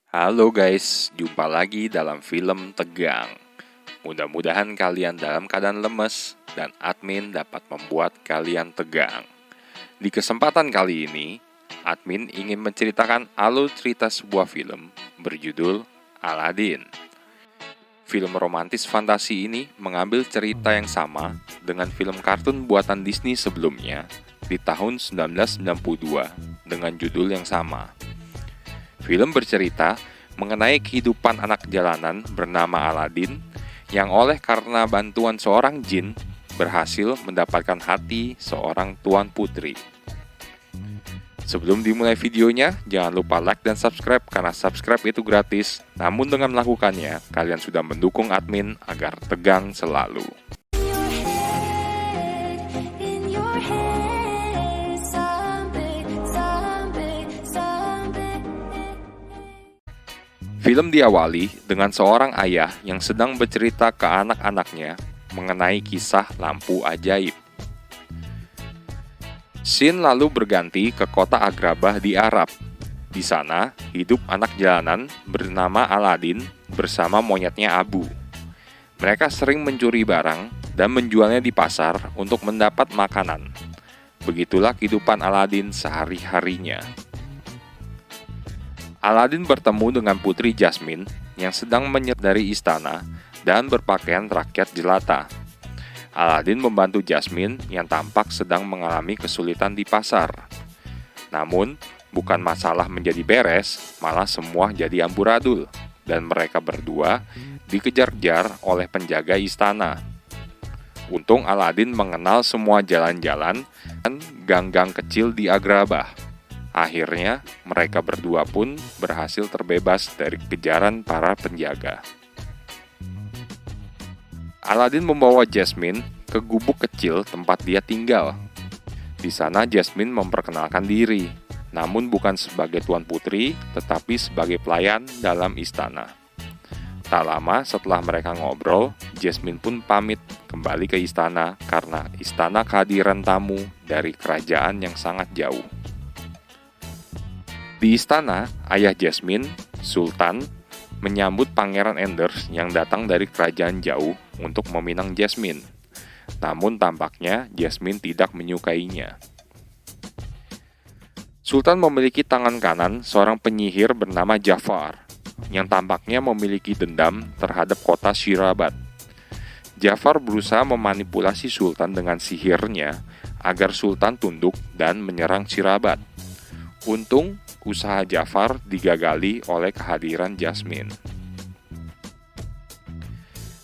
Halo guys, jumpa lagi dalam film tegang. Mudah-mudahan kalian dalam keadaan lemes dan admin dapat membuat kalian tegang. Di kesempatan kali ini, admin ingin menceritakan alur cerita sebuah film berjudul Aladdin. Film romantis fantasi ini mengambil cerita yang sama dengan film kartun buatan Disney sebelumnya di tahun 1992 dengan judul yang sama. Film bercerita mengenai kehidupan anak jalanan bernama Aladdin yang oleh karena bantuan seorang jin berhasil mendapatkan hati seorang tuan putri. Sebelum dimulai videonya, jangan lupa like dan subscribe karena subscribe itu gratis. Namun dengan melakukannya, kalian sudah mendukung admin agar tegang selalu. Film diawali dengan seorang ayah yang sedang bercerita ke anak-anaknya mengenai kisah lampu ajaib. Scene lalu berganti ke kota Agrabah di Arab. Di sana, hidup anak jalanan bernama Aladdin bersama monyetnya Abu. Mereka sering mencuri barang dan menjualnya di pasar untuk mendapat makanan. Begitulah kehidupan Aladdin sehari-harinya. Aladdin bertemu dengan Putri Jasmine yang sedang menyeberang dari istana dan berpakaian rakyat jelata. Aladdin membantu Jasmine yang tampak sedang mengalami kesulitan di pasar. Namun, bukan masalah menjadi beres, malah semua jadi amburadul, dan mereka berdua dikejar-kejar oleh penjaga istana. Untung Aladdin mengenal semua jalan-jalan dan gang-gang kecil di Agrabah. Akhirnya, mereka berdua pun berhasil terbebas dari kejaran para penjaga. Aladdin membawa Jasmine ke gubuk kecil tempat dia tinggal. Di sana Jasmine memperkenalkan diri, namun bukan sebagai tuan putri, tetapi sebagai pelayan dalam istana. Tak lama setelah mereka ngobrol, Jasmine pun pamit kembali ke istana karena istana kehadiran tamu dari kerajaan yang sangat jauh. Di istana, ayah Jasmine, Sultan, menyambut Pangeran Anders yang datang dari kerajaan jauh untuk meminang Jasmine. Namun tampaknya Jasmine tidak menyukainya. Sultan memiliki tangan kanan seorang penyihir bernama Jafar, yang tampaknya memiliki dendam terhadap kota Syirabad. Jafar berusaha memanipulasi Sultan dengan sihirnya agar Sultan tunduk dan menyerang Syirabad. Untung, usaha Jafar digagali oleh kehadiran Jasmine.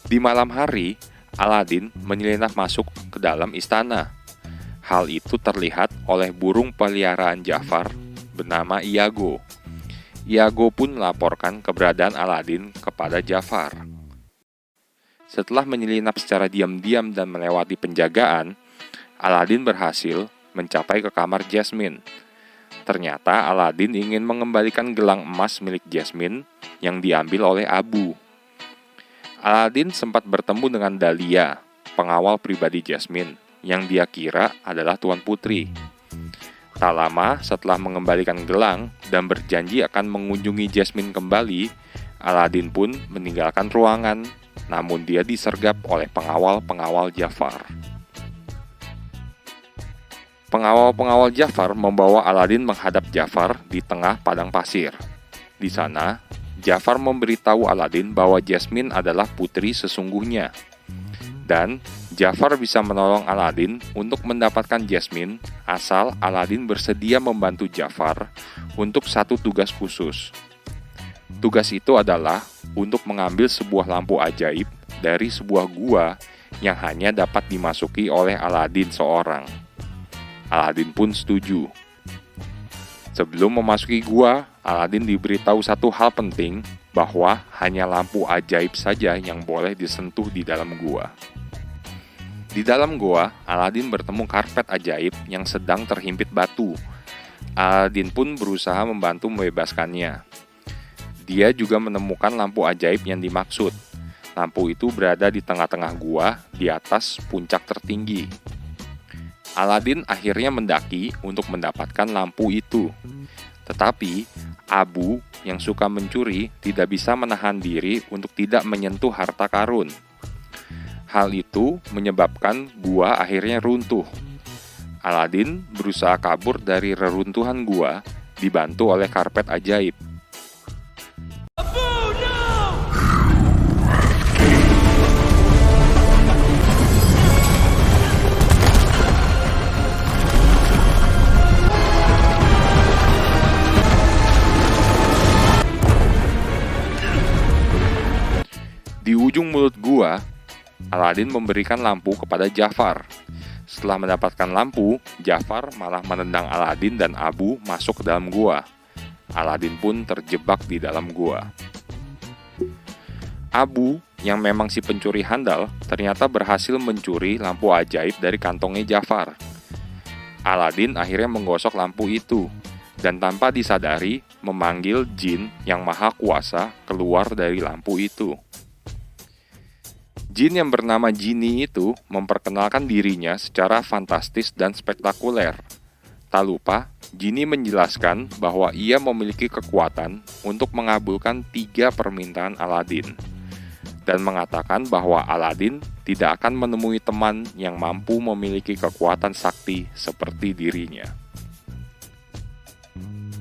Di malam hari, Aladdin menyelinap masuk ke dalam istana. Hal itu terlihat oleh burung peliharaan Jafar bernama Iago. Iago pun melaporkan keberadaan Aladdin kepada Jafar. Setelah menyelinap secara diam-diam dan melewati penjagaan, Aladdin berhasil mencapai ke kamar Jasmine. Ternyata Aladdin ingin mengembalikan gelang emas milik Jasmine yang diambil oleh Abu. Aladdin sempat bertemu dengan Dahlia, pengawal pribadi Jasmine, yang dia kira adalah tuan putri. Tak lama setelah mengembalikan gelang dan berjanji akan mengunjungi Jasmine kembali, Aladdin pun meninggalkan ruangan, namun dia disergap oleh pengawal-pengawal Jafar. Pengawal-pengawal Jafar membawa Aladdin menghadap Jafar di tengah padang pasir. Di sana, Jafar memberitahu Aladdin bahwa Jasmine adalah putri sesungguhnya. Dan Jafar bisa menolong Aladdin untuk mendapatkan Jasmine asal Aladdin bersedia membantu Jafar untuk satu tugas khusus. Tugas itu adalah untuk mengambil sebuah lampu ajaib dari sebuah gua yang hanya dapat dimasuki oleh Aladdin seorang. Aladdin pun setuju. Sebelum memasuki gua, Aladdin diberitahu satu hal penting, bahwa hanya lampu ajaib saja yang boleh disentuh di dalam gua. Di dalam gua, Aladdin bertemu karpet ajaib yang sedang terhimpit batu. Aladdin pun berusaha membantu membebaskannya. Dia juga menemukan lampu ajaib yang dimaksud. Lampu itu berada di tengah-tengah gua, di atas puncak tertinggi. Aladdin akhirnya mendaki untuk mendapatkan lampu itu. Tetapi, Abu yang suka mencuri tidak bisa menahan diri untuk tidak menyentuh harta karun. Hal itu menyebabkan gua akhirnya runtuh. Aladin berusaha kabur dari reruntuhan gua, dibantu oleh karpet ajaib. Di ujung mulut gua, Aladin memberikan lampu kepada Jafar. Setelah mendapatkan lampu, Jafar malah menendang Aladin dan Abu masuk ke dalam gua. Aladin pun terjebak di dalam gua. Abu, yang memang si pencuri handal, ternyata berhasil mencuri lampu ajaib dari kantongnya Jafar. Aladin akhirnya menggosok lampu itu, dan tanpa disadari memanggil jin yang maha kuasa keluar dari lampu itu. Jin yang bernama Genie itu memperkenalkan dirinya secara fantastis dan spektakuler. Tak lupa, Genie menjelaskan bahwa ia memiliki kekuatan untuk mengabulkan 3 permintaan Aladin, dan mengatakan bahwa Aladin tidak akan menemui teman yang mampu memiliki kekuatan sakti seperti dirinya.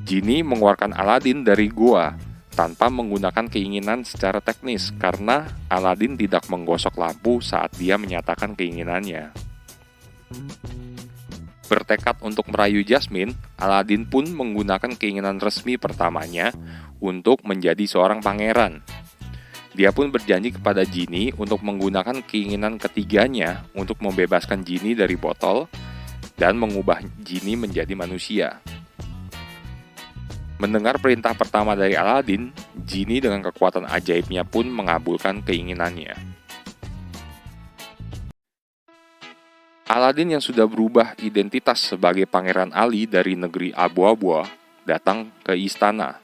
Genie mengeluarkan Aladin dari gua tanpa menggunakan keinginan secara teknis, karena Aladin tidak menggosok lampu saat dia menyatakan keinginannya. Bertekad untuk merayu Jasmine, Aladin pun menggunakan keinginan resmi pertamanya untuk menjadi seorang pangeran. Dia pun berjanji kepada Genie untuk menggunakan keinginan ketiganya untuk membebaskan Genie dari botol dan mengubah Genie menjadi manusia. Mendengar perintah pertama dari Aladin, Genie dengan kekuatan ajaibnya pun mengabulkan keinginannya. Aladin yang sudah berubah identitas sebagai Pangeran Ali dari negeri Abu-Abu datang ke istana.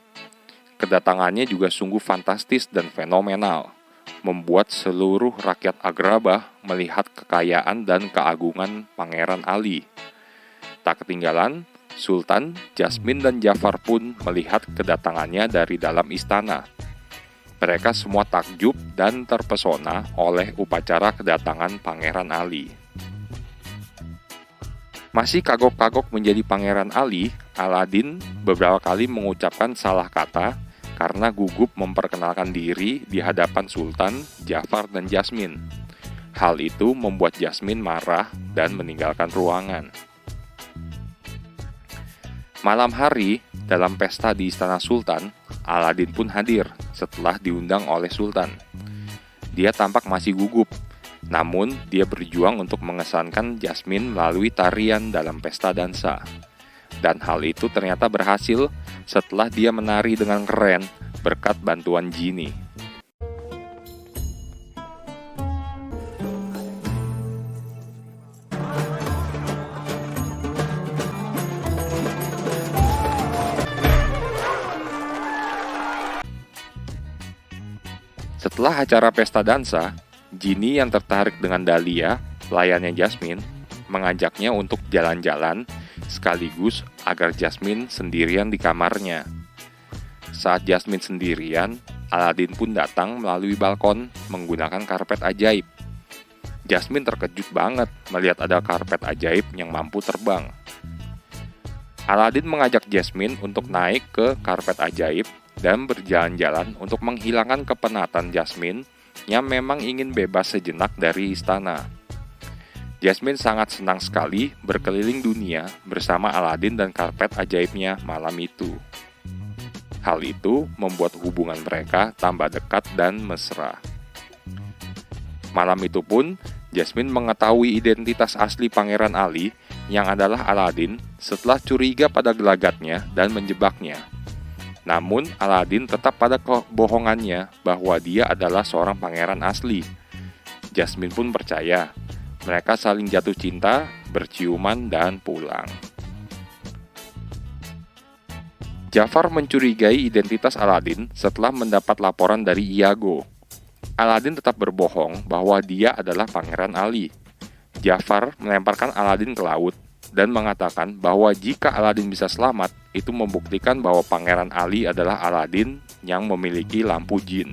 Kedatangannya juga sungguh fantastis dan fenomenal, membuat seluruh rakyat Agrabah melihat kekayaan dan keagungan Pangeran Ali. Tak ketinggalan, Sultan, Jasmine, dan Jafar pun melihat kedatangannya dari dalam istana. Mereka semua takjub dan terpesona oleh upacara kedatangan Pangeran Ali. Masih kagok-kagok menjadi Pangeran Ali, Aladin beberapa kali mengucapkan salah kata karena gugup memperkenalkan diri di hadapan Sultan, Jafar, dan Jasmine. Hal itu membuat Jasmine marah dan meninggalkan ruangan. Malam hari, dalam pesta di istana Sultan, Aladin pun hadir setelah diundang oleh Sultan. Dia tampak masih gugup, namun dia berjuang untuk mengesankan Jasmine melalui tarian dalam pesta dansa. Dan hal itu ternyata berhasil setelah dia menari dengan keren berkat bantuan Genie. Setelah acara pesta dansa, Genie yang tertarik dengan Dahlia, pelayannya Jasmine, mengajaknya untuk jalan-jalan sekaligus agar Jasmine sendirian di kamarnya. Saat Jasmine sendirian, Aladin pun datang melalui balkon menggunakan karpet ajaib. Jasmine terkejut banget melihat ada karpet ajaib yang mampu terbang. Aladin mengajak Jasmine untuk naik ke karpet ajaib dan berjalan-jalan untuk menghilangkan kepenatan Jasmine yang memang ingin bebas sejenak dari istana. Jasmine sangat senang sekali berkeliling dunia bersama Aladin dan karpet ajaibnya malam itu. Hal itu membuat hubungan mereka tambah dekat dan mesra. Malam itu pun, Jasmine mengetahui identitas asli Pangeran Ali yang adalah Aladin setelah curiga pada gelagatnya dan menjebaknya. Namun, Aladin tetap pada kebohongannya bahwa dia adalah seorang pangeran asli. Jasmine pun percaya. Mereka saling jatuh cinta, berciuman, dan pulang. Jafar mencurigai identitas Aladin setelah mendapat laporan dari Iago. Aladin tetap berbohong bahwa dia adalah Pangeran Ali. Jafar melemparkan Aladin ke laut, dan mengatakan bahwa jika Aladin bisa selamat, itu membuktikan bahwa Pangeran Ali adalah Aladin yang memiliki lampu jin.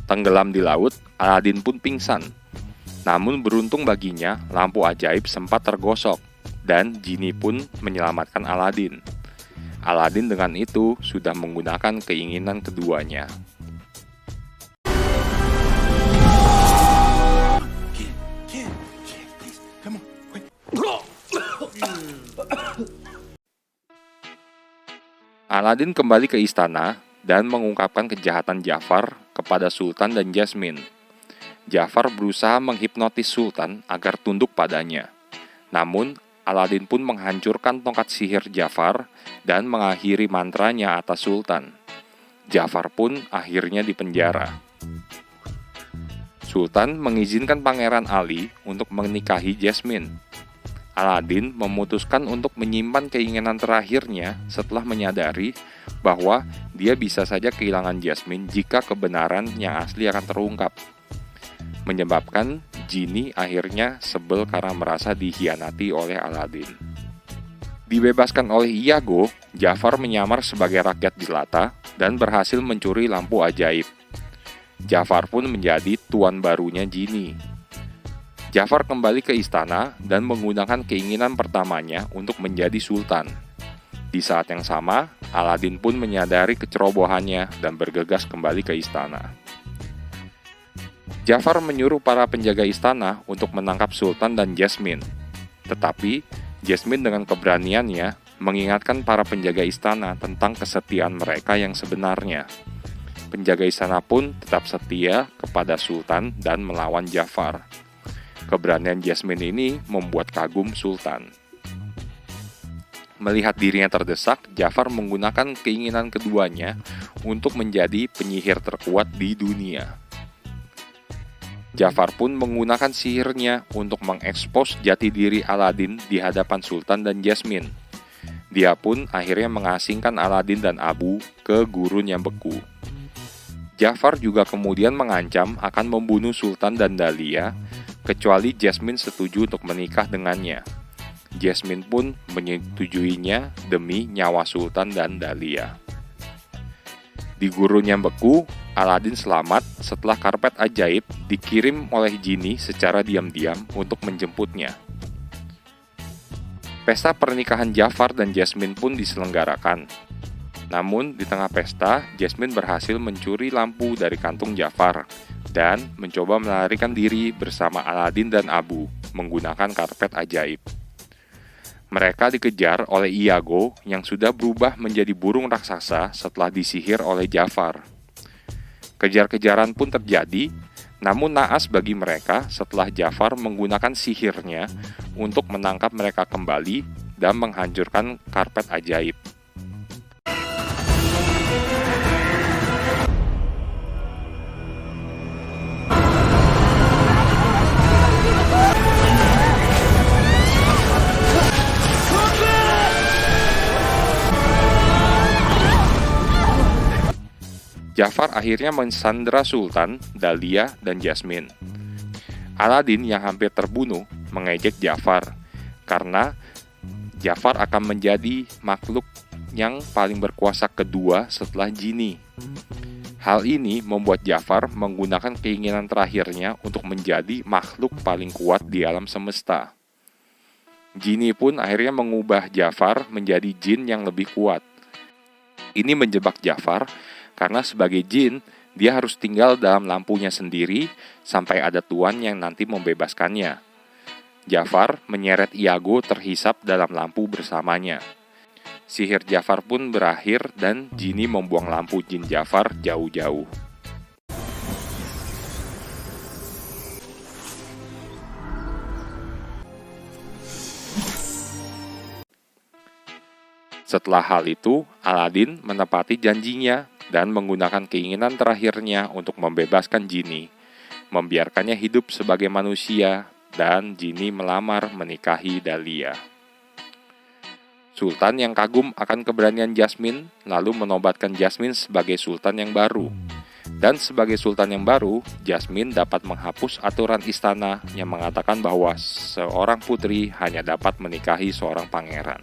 Tenggelam di laut, Aladin pun pingsan. Namun beruntung baginya, lampu ajaib sempat tergosok, dan Genie pun menyelamatkan Aladin. Aladin dengan itu sudah menggunakan keinginan keduanya. Aladin kembali ke istana dan mengungkapkan kejahatan Jafar kepada Sultan dan Jasmine. Jafar berusaha menghipnotis Sultan agar tunduk padanya. Namun, Aladin pun menghancurkan tongkat sihir Jafar dan mengakhiri mantranya atas Sultan. Jafar pun akhirnya dipenjara. Sultan mengizinkan Pangeran Ali untuk menikahi Jasmine. Aladin memutuskan untuk menyimpan keinginan terakhirnya setelah menyadari bahwa dia bisa saja kehilangan Jasmine jika kebenaran yang asli akan terungkap. Menyebabkan Genie akhirnya sebel karena merasa dikhianati oleh Aladin. Dibebaskan oleh Iago, Jafar menyamar sebagai rakyat jelata dan berhasil mencuri lampu ajaib. Jafar pun menjadi tuan barunya Genie. Jafar kembali ke istana dan menggunakan keinginan pertamanya untuk menjadi sultan. Di saat yang sama, Aladin pun menyadari kecerobohannya dan bergegas kembali ke istana. Jafar menyuruh para penjaga istana untuk menangkap Sultan dan Jasmine. Tetapi, Jasmine dengan keberaniannya mengingatkan para penjaga istana tentang kesetiaan mereka yang sebenarnya. Penjaga istana pun tetap setia kepada Sultan dan melawan Jafar. Keberanian Jasmine ini membuat kagum Sultan. Melihat dirinya terdesak, Jafar menggunakan keinginan keduanya untuk menjadi penyihir terkuat di dunia. Jafar pun menggunakan sihirnya untuk mengekspos jati diri Aladin di hadapan Sultan dan Jasmine. Dia pun akhirnya mengasingkan Aladin dan Abu ke gurun yang beku. Jafar juga kemudian mengancam akan membunuh Sultan dan Dahlia, kecuali Jasmine setuju untuk menikah dengannya. Jasmine pun menyetujuinya demi nyawa Sultan dan Dahlia. Di gurun yang beku, Aladin selamat setelah karpet ajaib dikirim oleh Genie secara diam-diam untuk menjemputnya. Pesta pernikahan Jafar dan Jasmine pun diselenggarakan. Namun, di tengah pesta, Jasmine berhasil mencuri lampu dari kantung Jafar dan mencoba melarikan diri bersama Aladin dan Abu menggunakan karpet ajaib. Mereka dikejar oleh Iago yang sudah berubah menjadi burung raksasa setelah disihir oleh Jafar. Kejar-kejaran pun terjadi, namun naas bagi mereka setelah Jafar menggunakan sihirnya untuk menangkap mereka kembali dan menghancurkan karpet ajaib. Jafar akhirnya mensandera Sultan, Dahlia, dan Jasmine. Aladin yang hampir terbunuh mengejek Jafar karena Jafar akan menjadi makhluk yang paling berkuasa kedua setelah Genie. Hal ini membuat Jafar menggunakan keinginan terakhirnya untuk menjadi makhluk paling kuat di alam semesta. Genie pun akhirnya mengubah Jafar menjadi jin yang lebih kuat. Ini menjebak Jafar karena sebagai jin, dia harus tinggal dalam lampunya sendiri sampai ada tuan yang nanti membebaskannya. Jafar menyeret Iago terhisap dalam lampu bersamanya. Sihir Jafar pun berakhir dan Genie membuang lampu jin Jafar jauh-jauh. Setelah hal itu, Aladin menepati janjinya dan menggunakan keinginan terakhirnya untuk membebaskan Genie, membiarkannya hidup sebagai manusia, dan Genie melamar menikahi Dahlia. Sultan yang kagum akan keberanian Jasmine lalu menobatkan Jasmine sebagai sultan yang baru. Dan sebagai sultan yang baru, Jasmine dapat menghapus aturan istana yang mengatakan bahwa seorang putri hanya dapat menikahi seorang pangeran.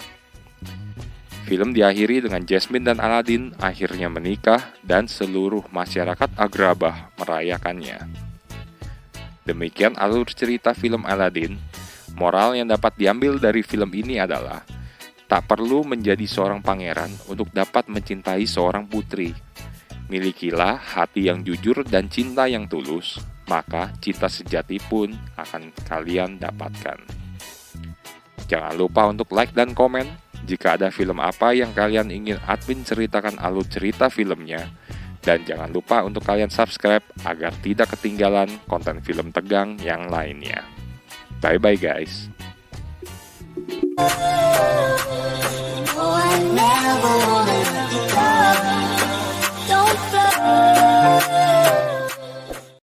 Film diakhiri dengan Jasmine dan Aladin akhirnya menikah dan seluruh masyarakat Agrabah merayakannya. Demikian alur cerita film Aladin. Moral yang dapat diambil dari film ini adalah tak perlu menjadi seorang pangeran untuk dapat mencintai seorang putri. Milikilah hati yang jujur dan cinta yang tulus, maka cinta sejati pun akan kalian dapatkan. Jangan lupa untuk like dan komen. Jika ada film apa yang kalian ingin admin ceritakan alur cerita filmnya. Dan jangan lupa untuk kalian subscribe agar tidak ketinggalan konten film tegang yang lainnya. Bye-bye guys. Oh, I never wanna let you go. Don't fly.